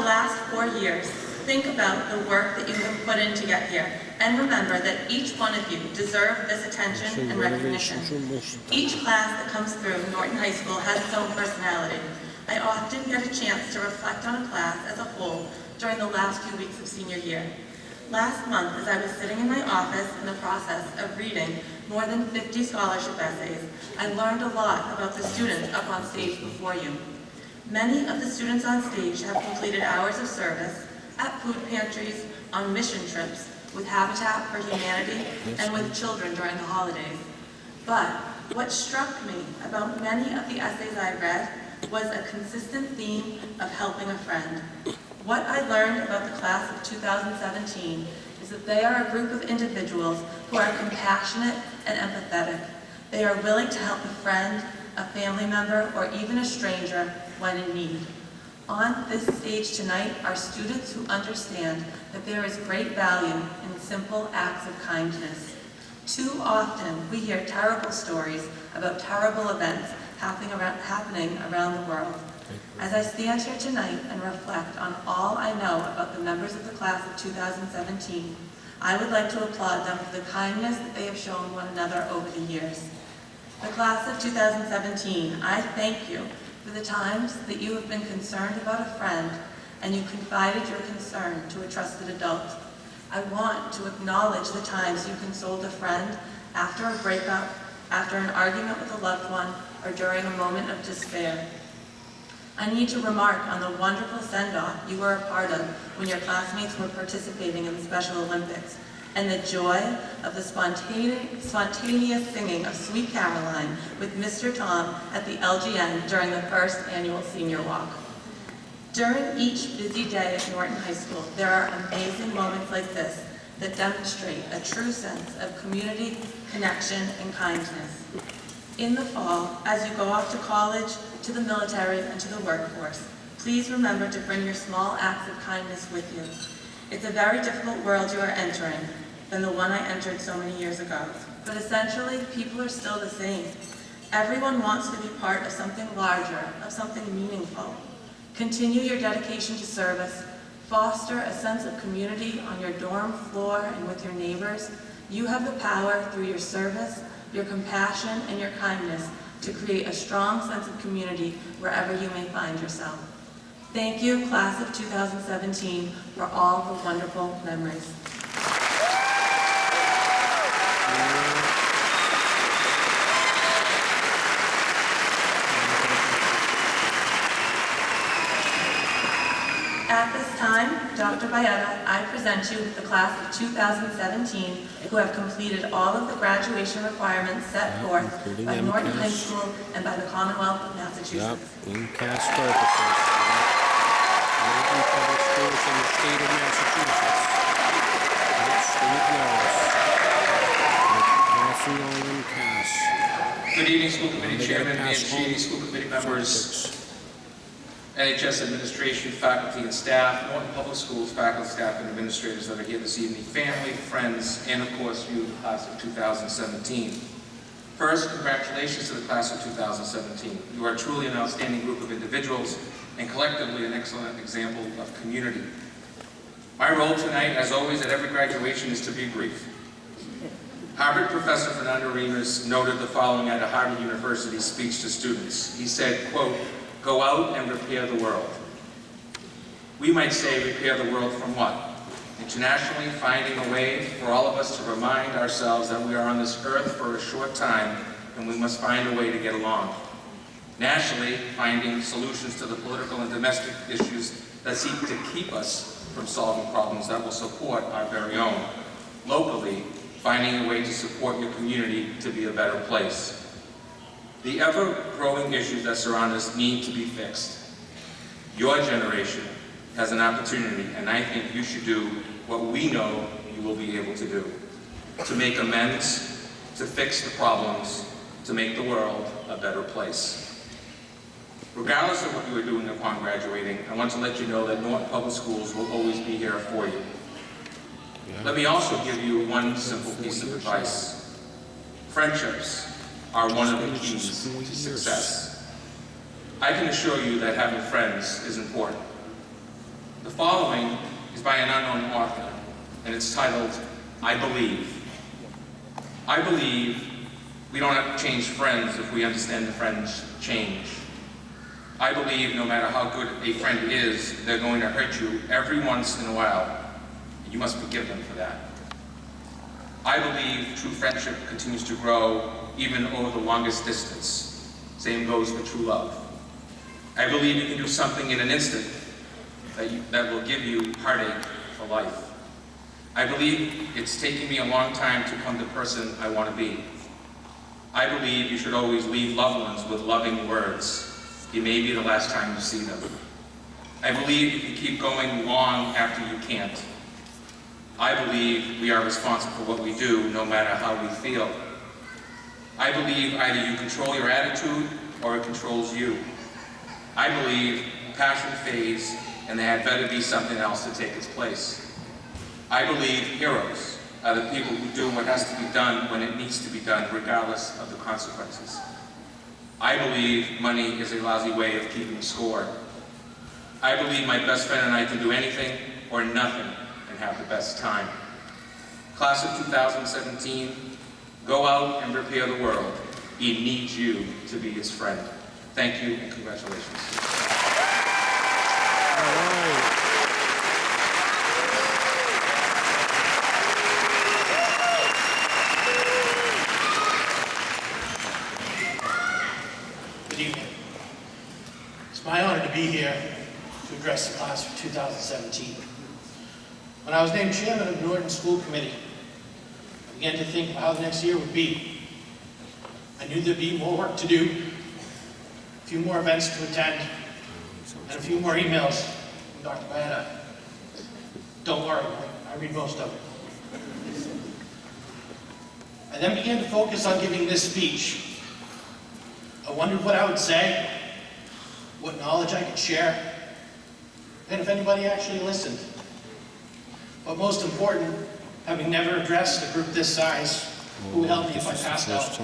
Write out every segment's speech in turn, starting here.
the last 4 years, think about the work that you have put in to get here, and remember that each one of you deserve this attention and recognition. Each class that comes through Norton High School has its own personality. I often get a chance to reflect on a class as a whole during the last few weeks of senior year. Last month, as I was sitting in my office in the process of reading more than 50 scholarship essays, I learned a lot about the students up on stage before you. Many of the students on stage have completed hours of service at food pantries, on mission trips, with Habitat for Humanity, and with children during the holidays. But what struck me about many of the essays I read was a consistent theme of helping a friend. What I learned about the class of 2017 is that they are a group of individuals who are compassionate and empathetic. They are willing to help a friend, a family member, or even a stranger when in need. On this stage tonight are students who understand that there is great value in simple acts of kindness. Too often, we hear terrible stories about terrible events happening around the world. As I stand here tonight and reflect on all I know about the members of the class of 2017, I would like to applaud them for the kindness that they have shown one another over the years. The class of 2017, I thank you for the times that you have been concerned about a friend and you confided your concern to a trusted adult. I want to acknowledge the times you consoled a friend after a breakup, after an argument with a loved one, or during a moment of despair. I need to remark on the wonderful send-off you were a part of when your classmates were participating in the Special Olympics, and the joy of the spontaneous singing of Sweet Caroline with Mr. Tom at the LGN during the first annual senior walk. During each busy day at Norton High School, there are amazing moments like this that demonstrate a true sense of community, connection, and kindness. In the fall, as you go off to college, to the military, and to the workforce, please remember to bring your small acts of kindness with you. It's a very difficult world you are entering than the one I entered so many years ago. But essentially, people are still the same. Everyone wants to be part of something larger, of something meaningful. Continue your dedication to service. Foster a sense of community on your dorm floor and with your neighbors. You have the power through your service, your compassion, and your kindness to create a strong sense of community wherever you may find yourself. Thank you, class of 2017, for all the wonderful memories. At this time, Dr. Baeta, I present you with the class of 2017 who have completed all of the graduation requirements set forth by Norton High School and by the Commonwealth of Massachusetts. In-class purposes. Norton Public Schools in the state of Massachusetts. State laws. National in-class. Good evening, School Committee Chairman, and School Committee members, NHS administration, faculty, and staff, Norton Public Schools faculty, staff, and administrators that are here this evening, family, friends, and of course you, the class of 2017. First, congratulations to the class of 2017. You are truly an outstanding group of individuals and collectively an excellent example of community. My role tonight, as always at every graduation, is to be brief. Harvard professor Fernando Remus noted the following at a Harvard University speech to students. He said, quote, "Go out and repair the world." We might say repair the world from what? Internationally, finding a way for all of us to remind ourselves that we are on this earth for a short time and we must find a way to get along. Nationally, finding solutions to the political and domestic issues that seek to keep us from solving problems that will support our very own. Locally, finding a way to support your community to be a better place. The ever-growing issues that surround us need to be fixed. Your generation has an opportunity, and I think you should do what we know you will be able to do. To make amends, to fix the problems, to make the world a better place. Regardless of what you are doing upon graduating, I want to let you know that Norton Public Schools will always be here for you. Let me also give you one simple piece of advice. Friendships are one of the keys to success. I can assure you that having friends is important. The following is by an unknown author, and it's titled, I Believe. I believe we don't have to change friends if we understand the friends change. I believe no matter how good a friend is, they're going to hurt you every once in a while, and you must forgive them for that. I believe true friendship continues to grow even over the longest distance. Same goes for true love. I believe you can do something in an instant that will give you heartache for life. I believe it's taken me a long time to become the person I want to be. I believe you should always leave loved ones with loving words. It may be the last time you see them. I believe you can keep going long after you can't. I believe we are responsible for what we do, no matter how we feel. I believe either you control your attitude or it controls you. I believe passion fades and there had better be something else to take its place. I believe heroes are the people who do what has to be done when it needs to be done, regardless of the consequences. I believe money is a lousy way of keeping score. I believe my best friend and I can do anything or nothing and have the best time. Class of 2017, go out and repair the world. It needs you to be its friend. Thank you and congratulations. All right. Good evening. It's my honor to be here to address the class of 2017. When I was named chairman of the Norton School Committee, I began to think of how the next year would be. I knew there'd be more work to do, a few more events to attend, and a few more emails from Dr. Bayetta. Don't worry, I read most of it. I then began to focus on giving this speech. I wondered what I would say, what knowledge I could share, and if anybody actually listened. But most important, having never addressed a group this size, who would help me if I passed out?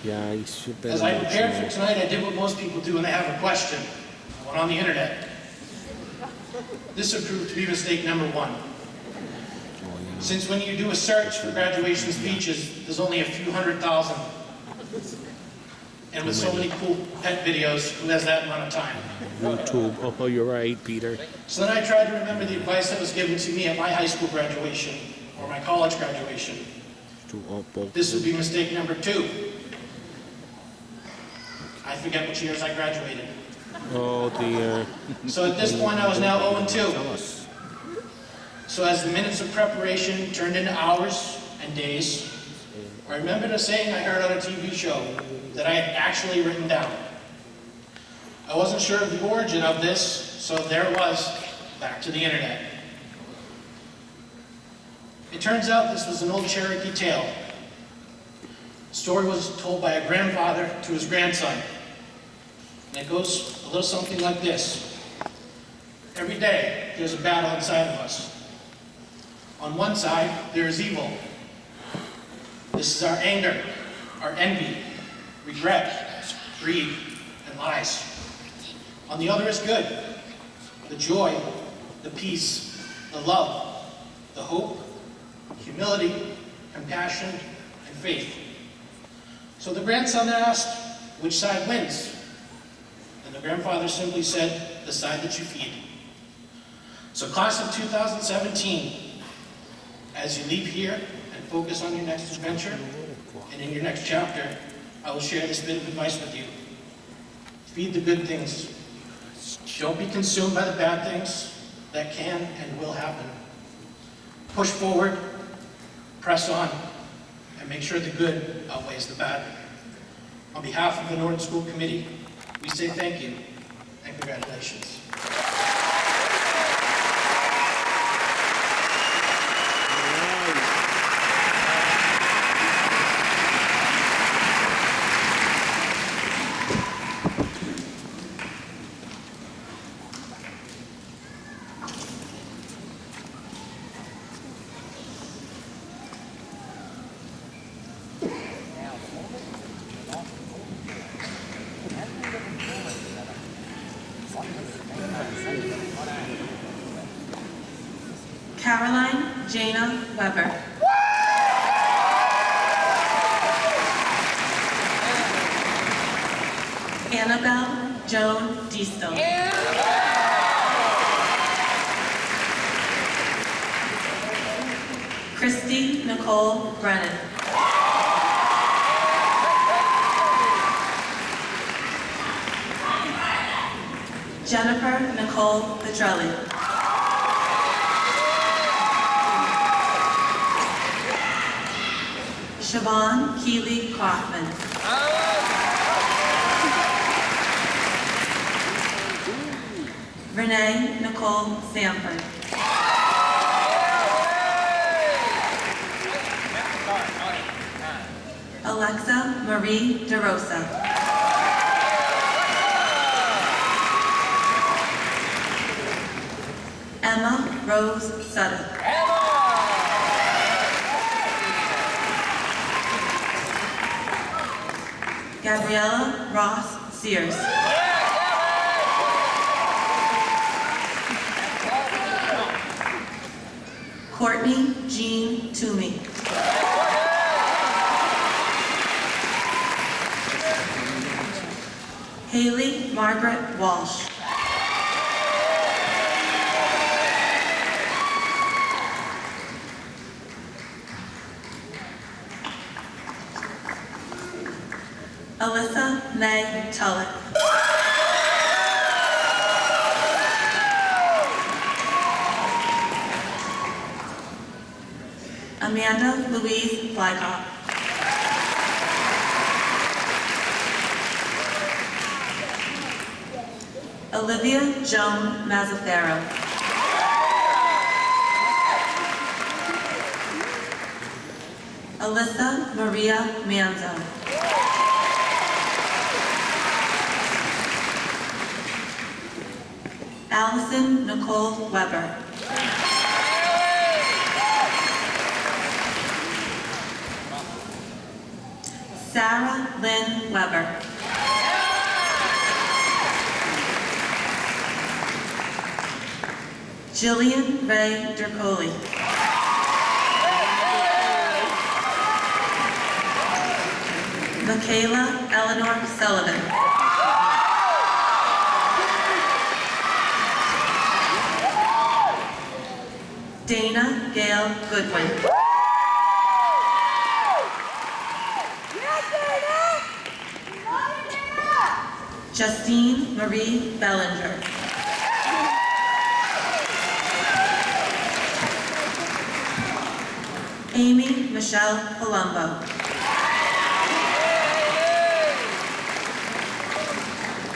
Yeah, you should better As I let prepared you for tonight, I did what most people do when they have a question. I went on the internet. This would prove to be mistake number one. Since when you do a search for graduation speeches, there's only a few 100,000. And with so many cool pet videos, who has that amount of time? YouTube. Oh, you're right, Peter. So then I tried to remember the advice that was given to me at my high school graduation or my college graduation. This would be mistake number two. I forget which years I graduated. Oh, dear. So at this point, I was now 0-2. Tell us. So as the minutes of preparation turned into hours and days, I remembered a saying I heard on a TV show that I had actually written down. I wasn't sure of the origin of this, so there it was, back to the internet. It turns out this was an old Cherokee tale. The story was told by a grandfather to his grandson. And it goes a little something like this. Every day, there's a battle inside of us. On one side, there is evil. This is our anger, our envy, regret, greed, and lies. On the other is good, the joy, the peace, the love, the hope, humility, compassion, and faith. So the grandson asked, which side wins? And the grandfather simply said, the side that you feed. So class of 2017, as you leave here and focus on your next adventure, and in your next chapter, I will share this bit of advice with you. Feed the good things. Don't be consumed by the bad things that can and will happen. Push forward, press on, and make sure the good outweighs the bad. On behalf of the Norton School Committee, we say thank you and congratulations. Jana Weber. Annabelle Joan Deaston. Christy Nicole Brennan. Jennifer Nicole Petrelli. Siobhan Keeley Kaufman. Renee Nicole Sanford. Alexa Marie DeRosa. Emma Rose Sutton. Gabriella Ross Sears. Courtney Jean Toomey. Haley Margaret Walsh. Alyssa May Tulloch. Amanda Louise Flycott. Olivia Joan Mazzaferro. Alyssa Maria Manzo. Allison Nicole Weber. Sarah Lynn Weber. Jillian Ray Dercoli. Michaela Eleanor Sullivan. Dana Gail Goodwin. Justine Marie Bellinger. Amy Michelle Palumbo.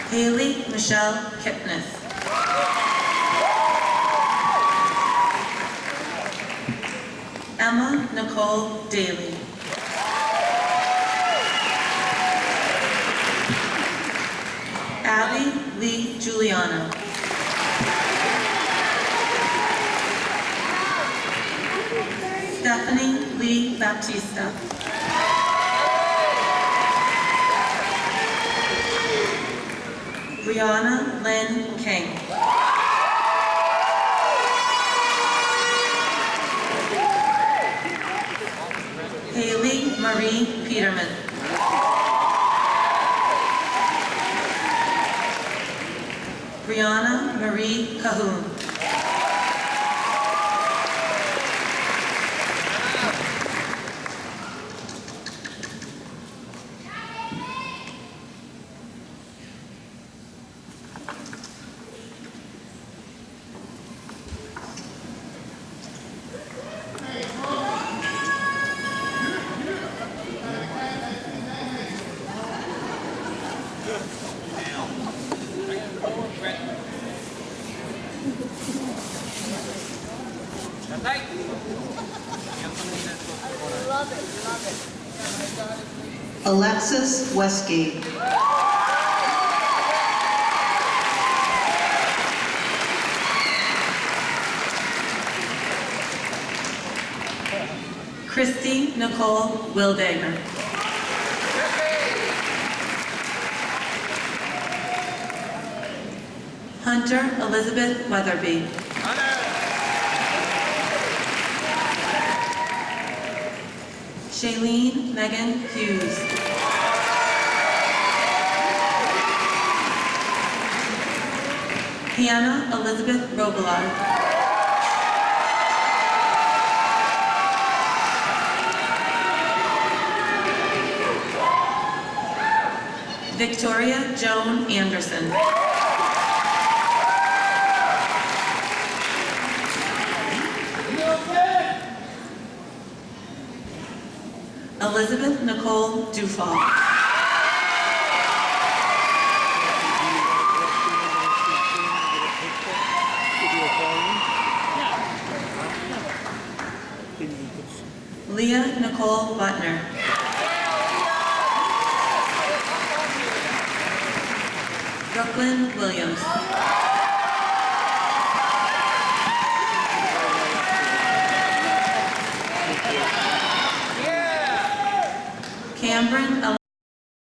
Haley Michelle Kipnis. Emma Nicole Daly. Abby Lee Giuliano. Stephanie Lee Baptista. Brianna Lynn King. Haley Marie Peterman. Brianna Marie Cahoon. Alexis Westgate. Christy Nicole Wildager. Hunter Elizabeth Weatherby. Shailene Megan Hughes. Hannah Elizabeth Robillard. Victoria Joan Anderson. Elizabeth Nicole Dufall. Leah Nicole Butner. Brooklyn Williams. Cameron